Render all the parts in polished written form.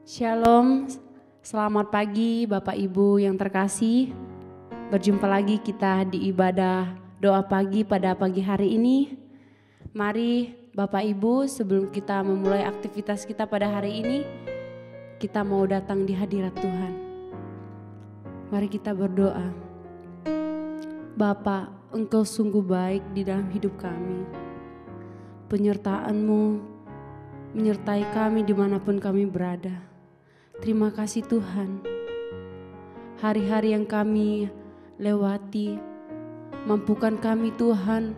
Shalom, selamat pagi Bapak Ibu yang terkasih. Berjumpa lagi kita di ibadah doa pagi pada pagi hari ini. Mari Bapak Ibu, sebelum kita memulai aktivitas kita pada hari ini, kita mau datang di hadirat Tuhan. Mari kita berdoa. Bapa, Engkau sungguh baik di dalam hidup kami. Penyertaan-Mu menyertai kami dimanapun kami berada. Terima kasih Tuhan. Hari-hari yang kami lewati, mampukan kami Tuhan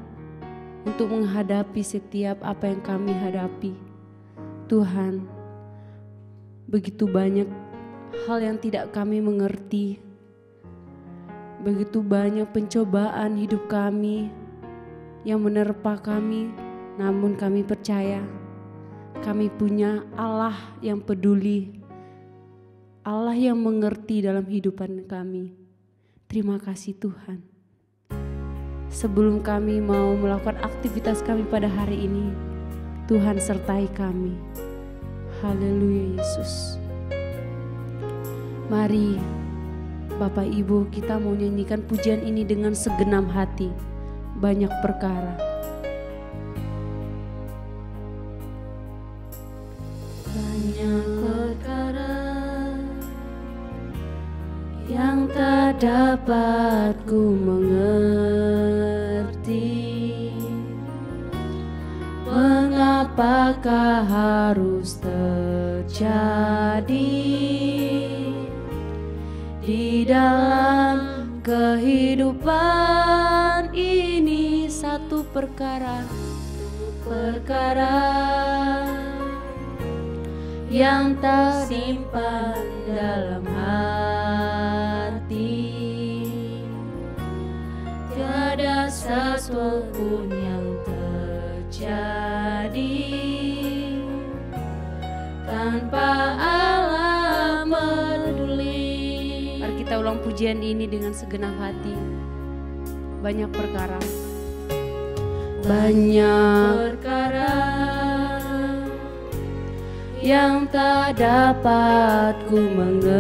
untuk menghadapi setiap apa yang kami hadapi. Tuhan, begitu banyak hal yang tidak kami mengerti. Begitu banyak pencobaan hidup kami yang menerpa kami, namun kami percaya kami punya Allah yang peduli, Allah yang mengerti dalam kehidupan kami. Terima kasih Tuhan. Sebelum kami mau melakukan aktivitas kami pada hari ini, Tuhan sertai kami. Haleluya Yesus. Mari Bapak Ibu, kita mau nyanyikan pujian ini dengan segenap hati. Banyak perkara. Banyak perkara yang tak dapat ku mengerti. Mengapakah harus terjadi di dalam kehidupan ini? Satu perkara yang tersimpan dalam hati. Tiada sesuatu pun yang terjadi tanpa Allah peduli. Mari kita ulang pujian ini dengan segenap hati. Banyak perkara. Banyak perkara yang tak dapat ku mengerti.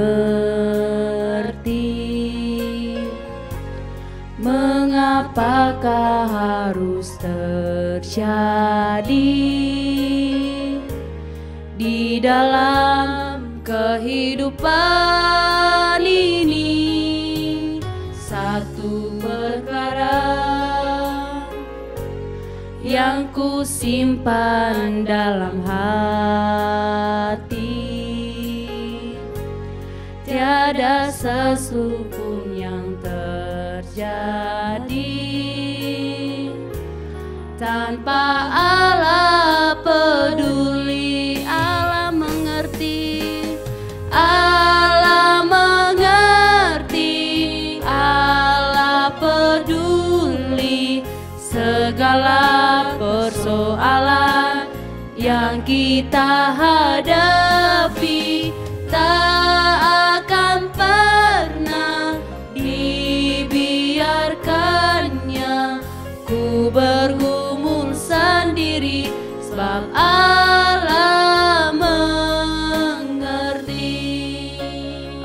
Mengapakah harus terjadi di dalam kehidupan ini? Satu perkara yang ku simpan dalam hati. Tiada sesuatu pun yang terjadi tanpa Allah peduli. Allah mengerti, Allah mengerti, Allah peduli segala persoalan yang kita hadapi. Tak akan pernah dibiarkannya ku bergumul sendiri, sebab Allah mengerti.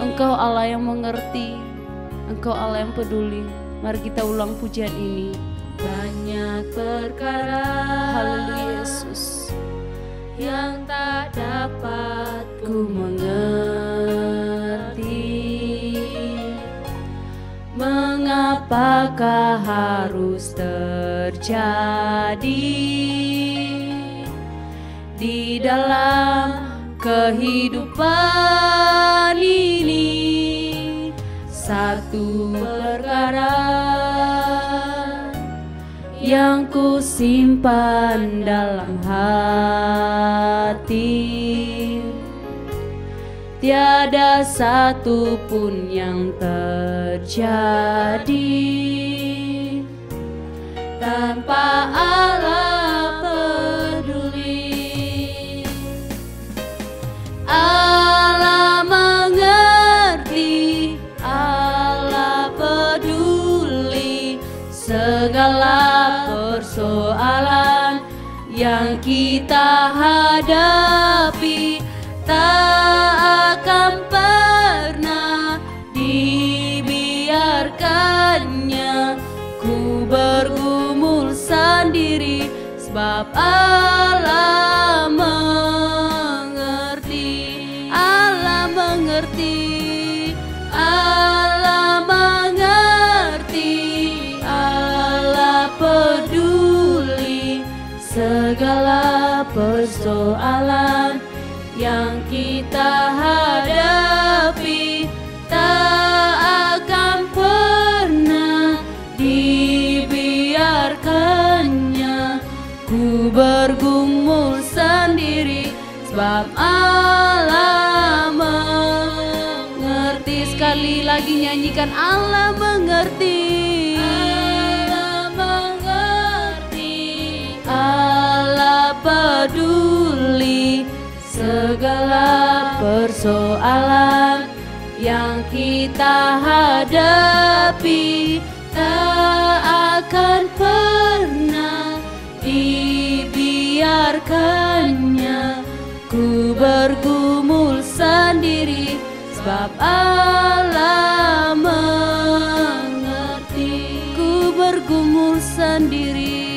Engkau Allah yang mengerti, Engkau Allah yang peduli. Mari kita ulang pujian ini. Banyak perkara, haleluya Yesus, yang tak dapat ku mengerti. Mengapakah harus terjadi di dalam kehidupan ini? Satu perkara yang ku simpan dalam hati. Tiada satu pun yang terjadi tanpa Allah peduli. Allah mengerti, Allah peduli segala persoalan yang kita hadapi. Tak sebab Allah mengerti, Allah mengerti, Allah mengerti, Allah peduli segala persoalan yang kita hadapi. Tak akan pernah dibiarkannya ku bergumul sendiri, sebab Allah mengerti. Sekali lagi nyanyikan, Allah mengerti, Allah mengerti, Allah peduli segala persoalan yang kita hadapi. Tak akan pernah dibiarkannya ku bergumul sendiri, sebab Allah mengerti. Ku bergumul sendiri,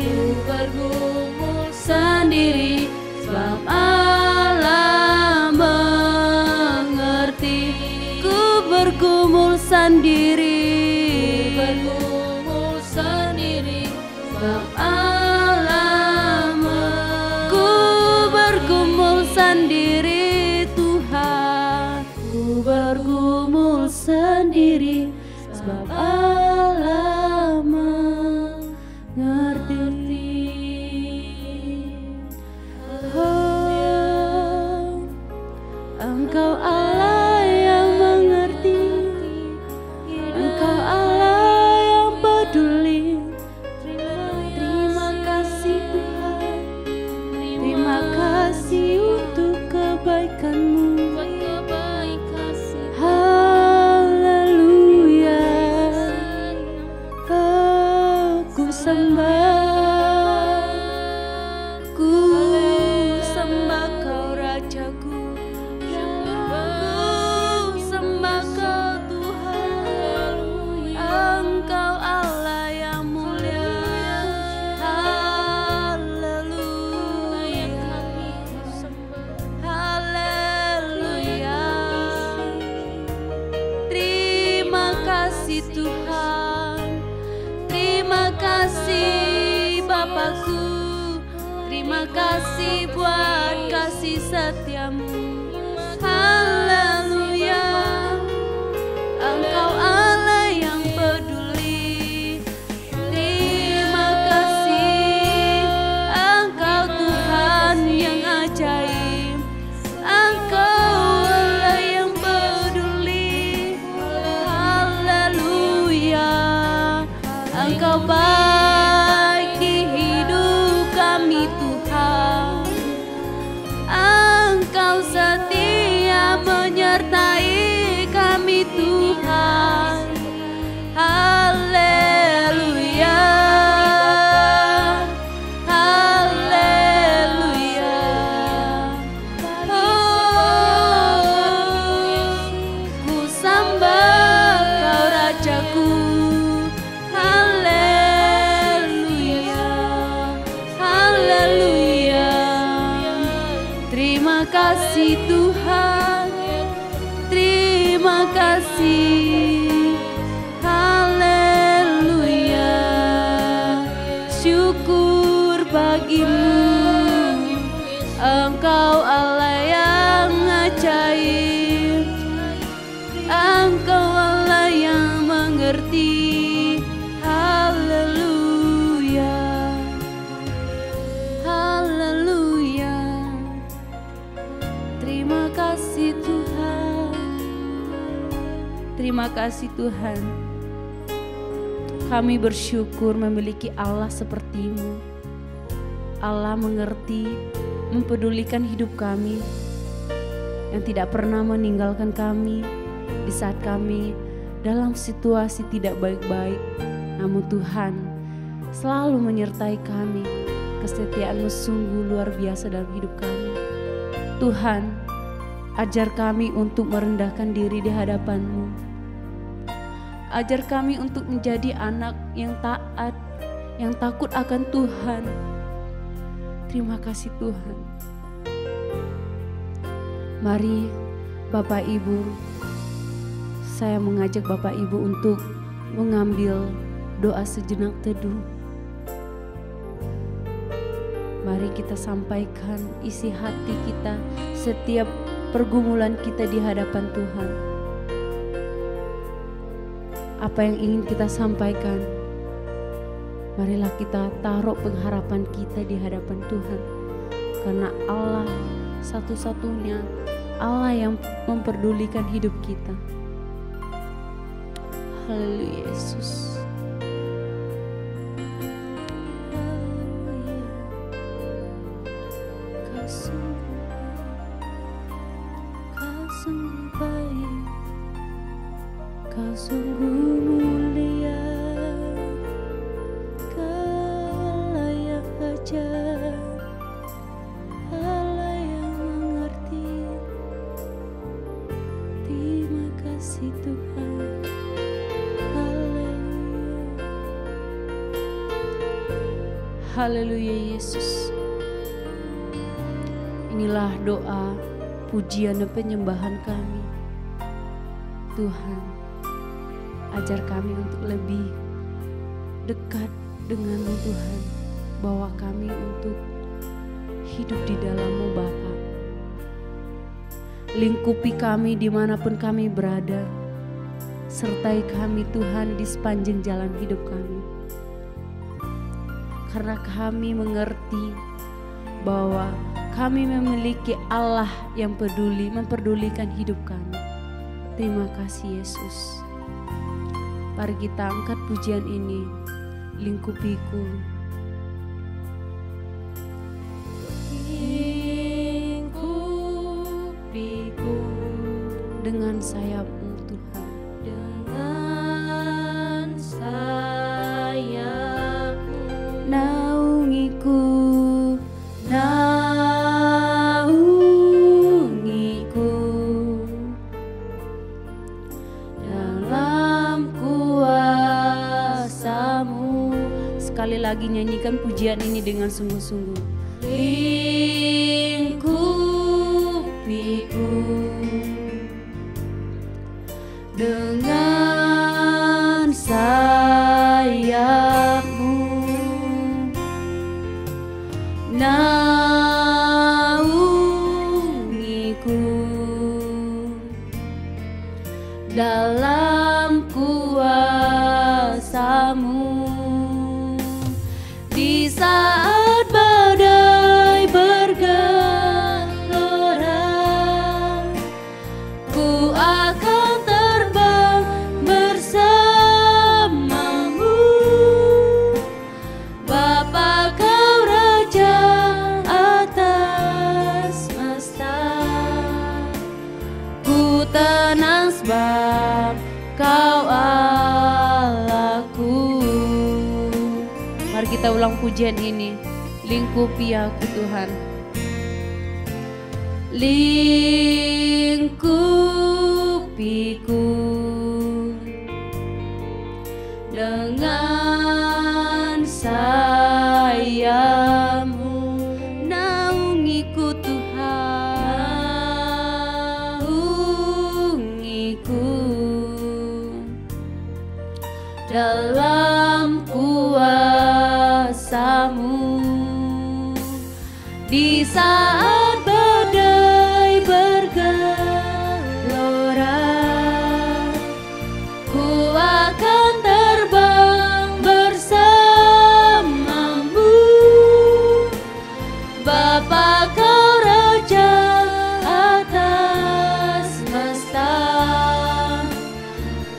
ku bergumul sendiri, sebab Allah mengerti. Ku bergumul sendiri, bergumul sendiri, sebab Allah ku bergumul sendiri Tuhan. Ku bergumul sendiri, sebab Allah mengerti. Oh, Engkau Allah yang mengerti, Engkau Allah yang peduli. Terima kasih Tuhan, terima kasih untuk kebaikan-Mu. Haleluya, aku sembah, ku sembah Kau Rajaku, ku sembah Kau Tuhan. Engkau Allah yang mulia. Haleluya, haleluya. Terima kasih Tuhan, terima kasih Bapakku, terima kasih buat kasih setia-Mu. Haleluya, Engkau Allah yang peduli. Terima kasih, Engkau Tuhan yang ajaib, Engkau Allah yang peduli. Haleluya, Engkau baik di hidup kami Tuhan. Engkau setia menyertai kami Tuhan. Haleluya, haleluya. Oh, ku sembah Kau Rajaku. Haleluya, haleluya. Terima kasih Tuhan, terima kasih. Haleluya, syukur bagi-Mu. Engkau Allah yang ajaib, Engkau Allah yang mengerti. Haleluya, haleluya. Terima kasih Tuhan, terima kasih Tuhan. Kami bersyukur memiliki Allah seperti-Mu. Allah mengerti, mempedulikan hidup kami, yang tidak pernah meninggalkan kami di saat kami dalam situasi tidak baik-baik. Namun Tuhan selalu menyertai kami. Kesetiaan-Mu sungguh luar biasa dalam hidup kami. Tuhan, ajar kami untuk merendahkan diri di hadapan-Mu. Ajar kami untuk menjadi anak yang taat, yang takut akan Tuhan, Terima kasih Tuhan. Mari Bapak Ibu, saya mengajak Bapak Ibu untuk mengambil doa sejenak teduh. Mari kita sampaikan isi hati kita, setiap pergumulan kita di hadapan Tuhan. Apa yang ingin kita sampaikan, marilah kita taruh pengharapan kita di hadapan Tuhan. Karena Allah satu-satunya Allah yang memperdulikan hidup kita. Haleluya Yesus. Kau sungguh baik, Kau sungguh mulia, Kau layak ajar, Allah yang mengerti. Terima kasih Tuhan. Haleluya Yesus. Inilah doa, pujian dan penyembahan kami. Tuhan, ajar kami untuk lebih dekat dengan-Mu Tuhan. Bawa kami untuk hidup di dalam-Mu Bapa. Lingkupi kami dimanapun kami berada. Sertai kami Tuhan di sepanjang jalan hidup kami. Karena kami mengerti bahwa kami memiliki Allah yang memperdulikan hidup kami. Terima kasih Yesus. Mari kita angkat pujian ini. Lingkupiku. Lingkupiku dengan sayap-Mu Tuhan. Dengan sayap-Mu naungiku, naungiku dalam kuasa-Mu. Sekali lagi nyanyikan pujian ini dengan sungguh-sungguh. Lingkupiku dengan sayap-Mu, naungiku dalam kuasa-Mu. Di saat badai bergelora, ku akan terbang bersama-Mu. Bapa Kau Raja atas semesta, ku tenang sebab Kau Allahku. Mari kita ulang pujian ini. Lingkupi aku Tuhan. Lingkupiku dengan sayap-Mu, naungiku Tuhan, naungiku dalam kuasa-Mu. Di saat badai bergelora, ku akan terbang bersama-Mu. Bapa Kau Raja atas semesta,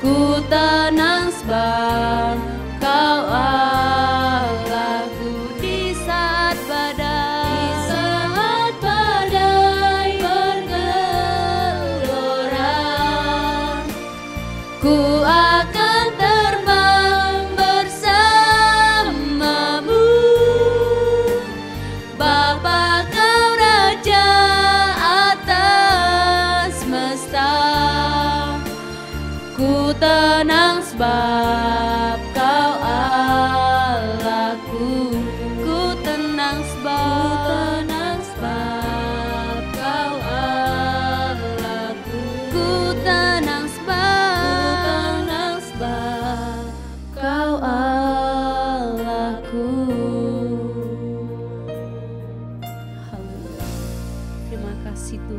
ku tenang sebab Kau Allahku. Di saat badai bergelora, ku akan terbang bersama-Mu. Bapa Kau Raja atas semesta, ku tenang sebab Kau Allahku. Ku tenang sebab situ.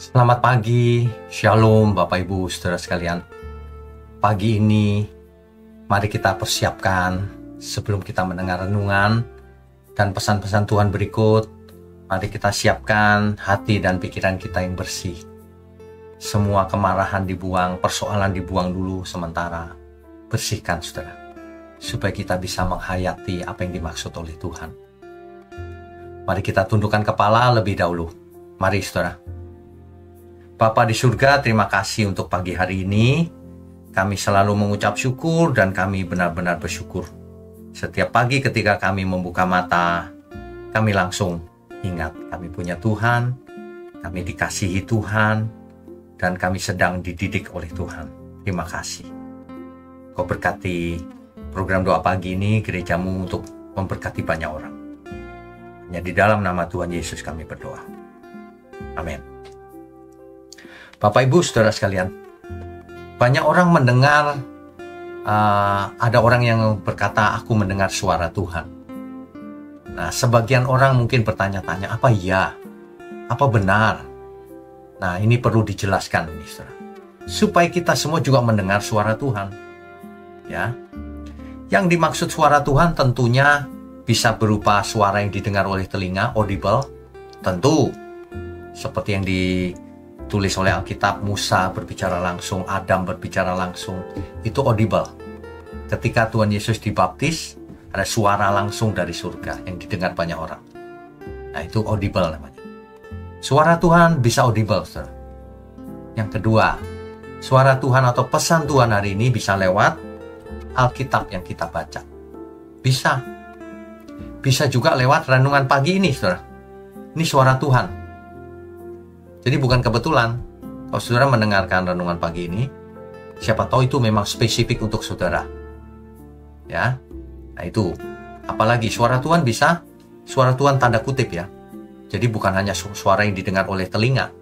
Selamat pagi, Shalom Bapak Ibu Saudara sekalian. Pagi ini mari kita persiapkan sebelum kita mendengar renungan dan pesan-pesan Tuhan berikut. Mari kita siapkan hati dan pikiran kita yang bersih. Semua kemarahan dibuang, persoalan dibuang dulu sementara. Bersihkan saudara, supaya kita bisa menghayati apa yang dimaksud oleh Tuhan. Mari kita tundukkan kepala lebih dahulu. Mari saudara. Bapa di surga, terima kasih untuk pagi hari ini. Kami selalu mengucap syukur dan kami benar-benar bersyukur. Setiap pagi ketika kami membuka mata, kami langsung ingat kami punya Tuhan, kami dikasihi Tuhan, dan kami sedang dididik oleh Tuhan. Terima kasih. Kau berkati program doa pagi ini, gerejamu untuk memberkati banyak orang. Hanya di dalam nama Tuhan Yesus kami berdoa. Amin. Bapak Ibu Saudara sekalian, banyak orang mendengar, ada orang yang berkata, aku mendengar suara Tuhan. Nah, sebagian orang mungkin bertanya-tanya, apa iya? Apa benar? Nah, ini perlu dijelaskan ini, saudara, supaya kita semua juga mendengar suara Tuhan. Ya, yang dimaksud suara Tuhan tentunya bisa berupa suara yang didengar oleh telinga, audible, tentu seperti yang ditulis oleh Alkitab, Musa berbicara langsung, Adam berbicara langsung, itu audible. Ketika Tuhan Yesus dibaptis, ada suara langsung dari surga yang didengar banyak orang. Nah, itu audible namanya. Suara Tuhan bisa audible, saudara. Yang kedua, suara Tuhan atau pesan Tuhan hari ini bisa lewat Alkitab yang kita baca. Bisa. Bisa juga lewat renungan pagi ini, saudara. Ini suara Tuhan. Jadi bukan kebetulan kalau saudara mendengarkan renungan pagi ini, siapa tahu itu memang spesifik untuk saudara. Ya. Nah itu, apalagi suara Tuhan bisa, suara Tuhan tanda kutip ya. Jadi bukan hanya suara yang didengar oleh telinga.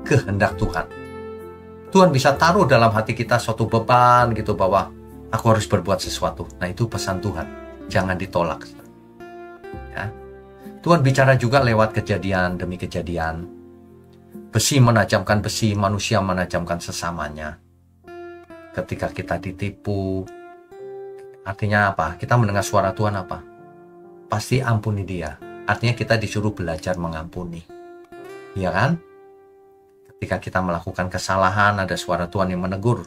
Kehendak Tuhan. Tuhan bisa taruh dalam hati kita suatu beban gitu bahwa aku harus berbuat sesuatu. Nah itu pesan Tuhan. Jangan ditolak. Ya. Tuhan bicara juga lewat kejadian demi kejadian. Besi menajamkan besi, manusia menajamkan sesamanya. Ketika kita ditipu, artinya apa? Kita mendengar suara Tuhan apa? Pasti ampuni dia. Artinya kita disuruh belajar mengampuni. Iya kan? Ketika kita melakukan kesalahan, ada suara Tuhan yang menegur.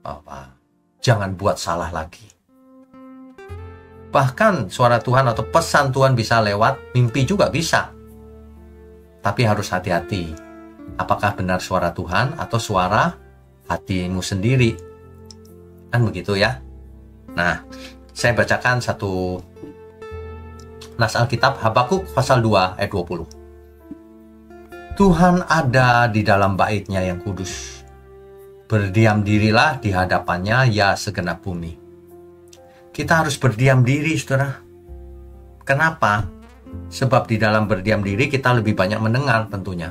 Bapak, jangan buat salah lagi. Bahkan suara Tuhan atau pesan Tuhan bisa lewat mimpi juga bisa. Tapi harus hati-hati. Apakah benar suara Tuhan atau suara hatimu sendiri? Kan begitu ya. Nah, saya bacakan satu nas Alkitab, Habakuk pasal 2 ayat 20. Tuhan ada di dalam bait-Nya yang kudus. Berdiam dirilah di hadapannya ya segenap bumi. Kita harus berdiam diri, saudara. Kenapa? Sebab di dalam berdiam diri kita lebih banyak mendengar tentunya.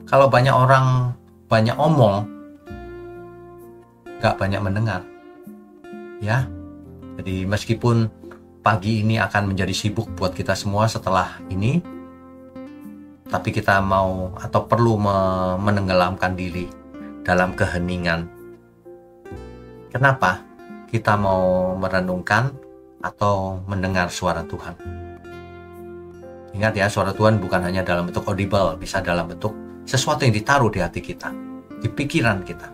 Kalau banyak orang banyak omong, gak banyak mendengar. Ya, jadi meskipun pagi ini akan menjadi sibuk buat kita semua setelah ini, tapi kita mau atau perlu menenggelamkan diri dalam keheningan. Kenapa? Kita mau merenungkan atau mendengar suara Tuhan. Ingat ya, suara Tuhan bukan hanya dalam bentuk audible, bisa dalam bentuk sesuatu yang ditaruh di hati kita, di pikiran kita,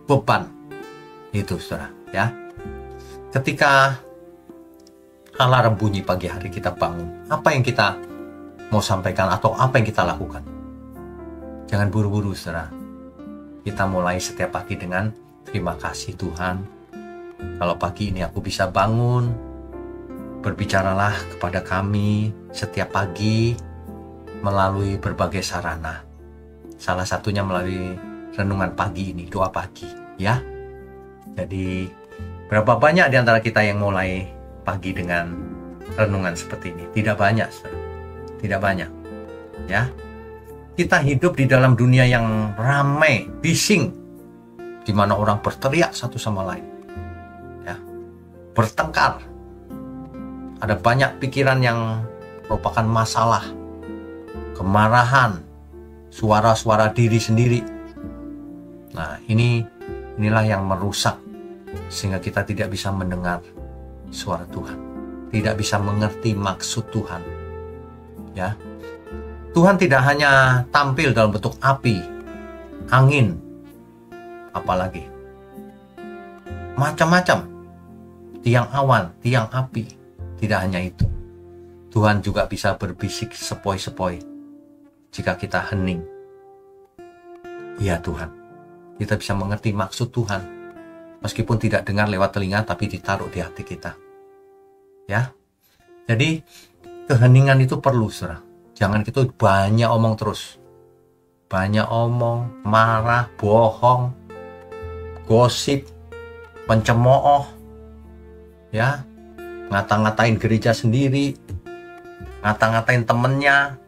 beban. Itu saudara ya. Ketika alarm bunyi pagi hari kita bangun, apa yang kita mau sampaikan atau apa yang kita lakukan? Jangan buru-buru saudara. Kita mulai setiap pagi dengan terima kasih Tuhan. Kalau pagi ini aku bisa bangun, berbicaralah kepada kami setiap pagi melalui berbagai sarana. Salah satunya melalui renungan pagi ini, doa pagi, ya. Jadi, berapa banyak di antara kita yang mulai pagi dengan renungan seperti ini? Tidak banyak, saudara. Tidak banyak, ya. Kita hidup di dalam dunia yang ramai, bising, di mana orang berteriak satu sama lain, ya, bertengkar. Ada banyak pikiran yang merupakan masalah, kemarahan, suara-suara diri sendiri. Nah, inilah yang merusak sehingga kita tidak bisa mendengar suara Tuhan, tidak bisa mengerti maksud Tuhan. Ya, Tuhan tidak hanya tampil dalam bentuk api, angin, apalagi macam-macam, tiang awan, tiang api. Tidak hanya itu, Tuhan juga bisa berbisik sepoi-sepoi jika kita hening. Ya Tuhan, kita bisa mengerti maksud Tuhan, meskipun tidak dengar lewat telinga, tapi ditaruh di hati kita. Ya, jadi keheningan itu perlu, saudara. Jangan kita banyak omong terus, banyak omong, marah, bohong, gosip, pencemooh, ya, ngata-ngatain gereja sendiri, ngata-ngatain temennya,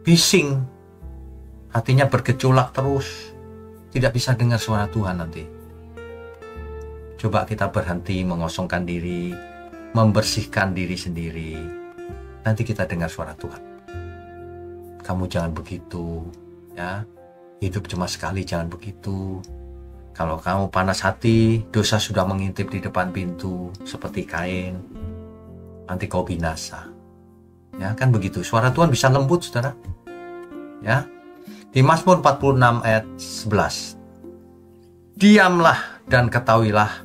bising, hatinya bergejolak terus, tidak bisa dengar suara Tuhan nanti. Coba kita berhenti, mengosongkan diri, membersihkan diri sendiri, nanti kita dengar suara Tuhan. Kamu jangan begitu, ya, hidup cuma sekali, jangan begitu. Kalau kamu panas hati, dosa sudah mengintip di depan pintu, seperti Kain, nanti kau binasa. Ya, kan begitu. Suara Tuhan bisa lembut, saudara. Ya, di Mazmur 46 ayat 11. Diamlah dan ketahuilah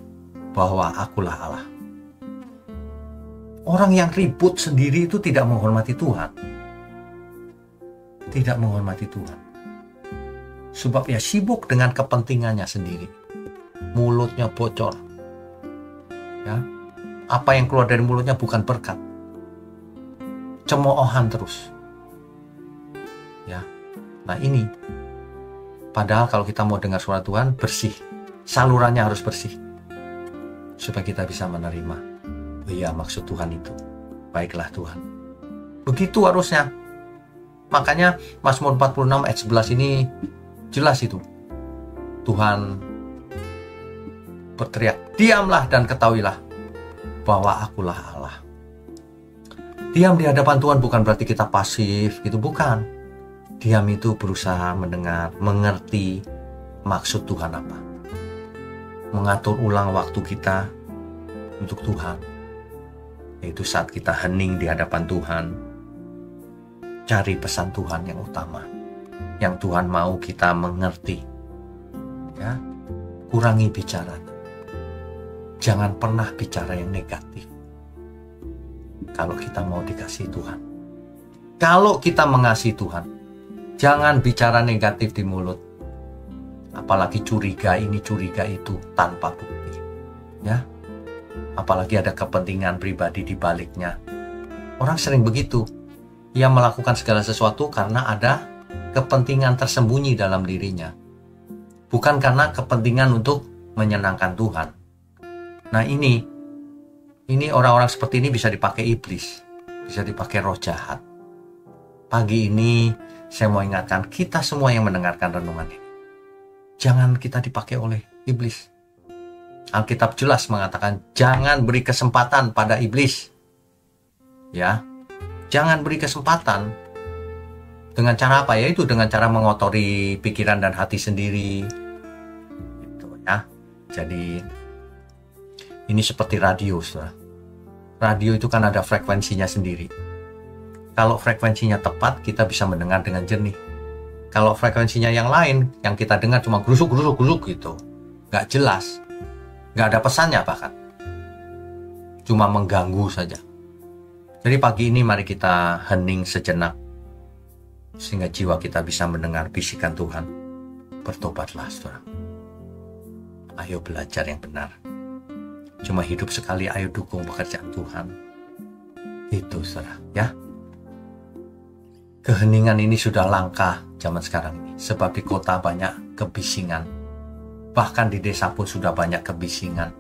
bahwa akulah Allah. Orang yang ribut sendiri itu tidak menghormati Tuhan. Tidak menghormati Tuhan. Sebab ia sibuk dengan kepentingannya sendiri. Mulutnya bocor. Ya. Apa yang keluar dari mulutnya bukan berkat. Cemoohan terus. Ya. Nah ini. Padahal kalau kita mau dengar suara Tuhan, bersih. Salurannya harus bersih. Supaya kita bisa menerima. Oh iya, maksud Tuhan itu. Baiklah Tuhan. Begitu harusnya. Makanya Mazmur 46 ayat 11 ini jelas itu. Tuhan berteriak, diamlah dan ketahuilah bahwa akulah Allah. Diam di hadapan Tuhan bukan berarti kita pasif, gitu, bukan. Diam itu berusaha mendengar, mengerti maksud Tuhan apa. Mengatur ulang waktu kita untuk Tuhan. Yaitu saat kita hening di hadapan Tuhan, cari pesan Tuhan yang utama, yang Tuhan mau kita mengerti. Ya, kurangi bicara. Jangan pernah bicara yang negatif. Kalau kita mau dikasih Tuhan. Kalau kita mengasihi Tuhan, jangan bicara negatif di mulut. Apalagi curiga ini, curiga itu tanpa bukti. Ya. Apalagi ada kepentingan pribadi di baliknya. Orang sering begitu. Ia melakukan segala sesuatu karena ada kepentingan tersembunyi dalam dirinya. Bukan karena kepentingan untuk menyenangkan Tuhan. Nah ini orang-orang seperti ini bisa dipakai iblis. Bisa dipakai roh jahat. Pagi ini saya mau ingatkan kita semua yang mendengarkan renungan ini. Jangan kita dipakai oleh iblis. Alkitab jelas mengatakan jangan beri kesempatan pada iblis. Ya. Jangan beri kesempatan. Dengan cara apa? Yaitu dengan cara mengotori pikiran dan hati sendiri. Gitu ya. Jadi ini seperti radio, saudara. Radio itu kan ada frekuensinya sendiri. Kalau frekuensinya tepat, kita bisa mendengar dengan jernih. Kalau frekuensinya yang lain, yang kita dengar cuma gerusuk gitu. Gak jelas. Gak ada pesannya bahkan. Cuma mengganggu saja. Jadi pagi ini mari kita hening sejenak. Sehingga jiwa kita bisa mendengar bisikan Tuhan. Bertobatlah saudara. Ayo belajar yang benar. Cuma hidup sekali, ayo dukung pekerjaan Tuhan. Itu saudara ya. Keheningan ini sudah langka zaman sekarang ini. Sebab di kota banyak kebisingan. Bahkan di desa pun sudah banyak kebisingan.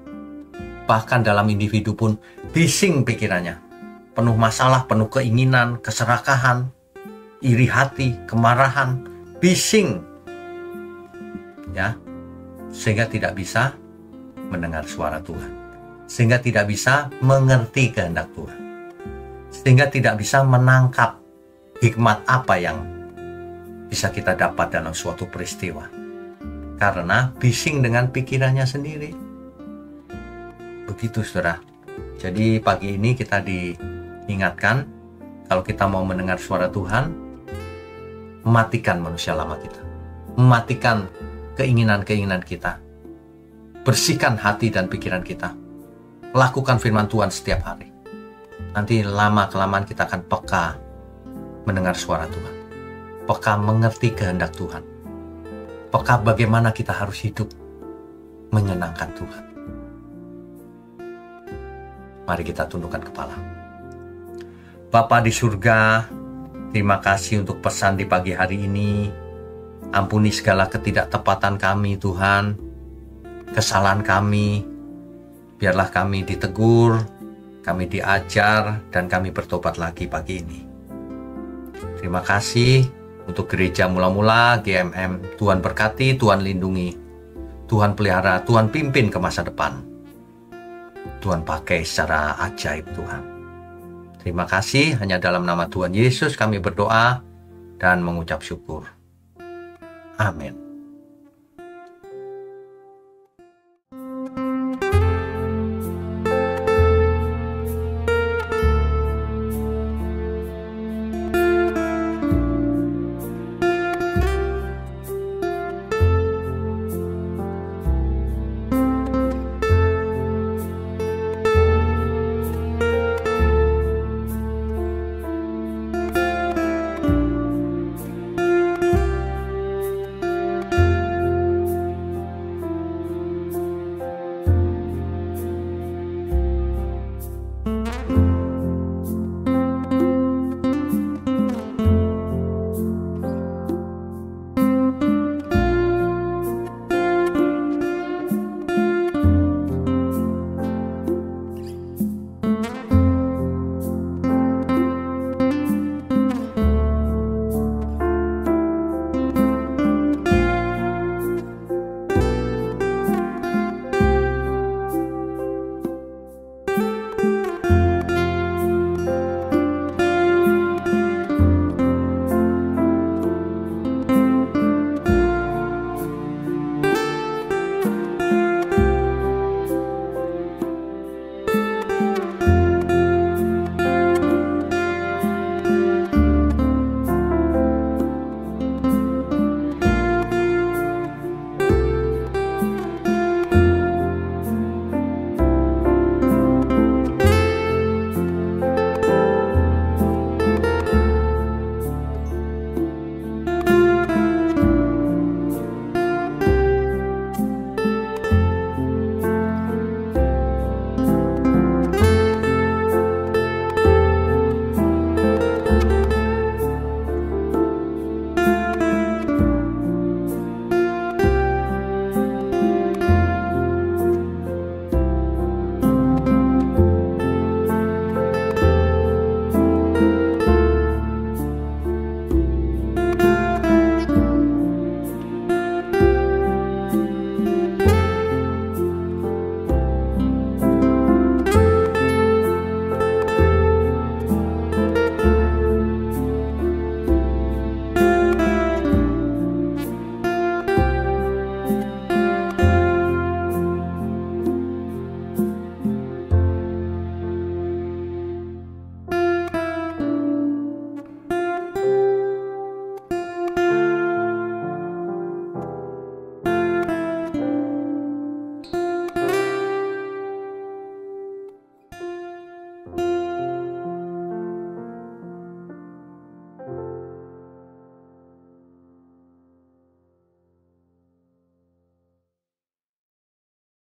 Bahkan dalam individu pun bising pikirannya. Penuh masalah, penuh keinginan, keserakahan, iri hati, kemarahan, bising. Ya. sehingga tidak bisa mendengar suara Tuhan, sehingga tidak bisa mengerti kehendak Tuhan, sehingga tidak bisa menangkap hikmat apa yang bisa kita dapat dalam suatu peristiwa, karena bising dengan pikirannya sendiri. Begitu saudara. Jadi pagi ini kita diingatkan, kalau kita mau mendengar suara Tuhan, matikan manusia lama kita, matikan keinginan-keinginan kita, bersihkan hati dan pikiran kita, lakukan firman Tuhan setiap hari. Nanti lama-kelamaan kita akan peka mendengar suara Tuhan, peka mengerti kehendak Tuhan, peka bagaimana kita harus hidup menyenangkan Tuhan. Mari kita tundukkan kepala. Bapa di surga, terima kasih untuk pesan di pagi hari ini. Ampuni segala ketidaktepatan kami Tuhan, kesalahan kami. Biarlah kami ditegur, kami diajar, dan kami bertobat lagi pagi ini. Terima kasih untuk gereja mula-mula GMM. Tuhan berkati, Tuhan lindungi, Tuhan pelihara, Tuhan pimpin ke masa depan. Tuhan pakai secara ajaib Tuhan. Terima kasih, hanya dalam nama Tuhan Yesus kami berdoa dan mengucap syukur. Amin.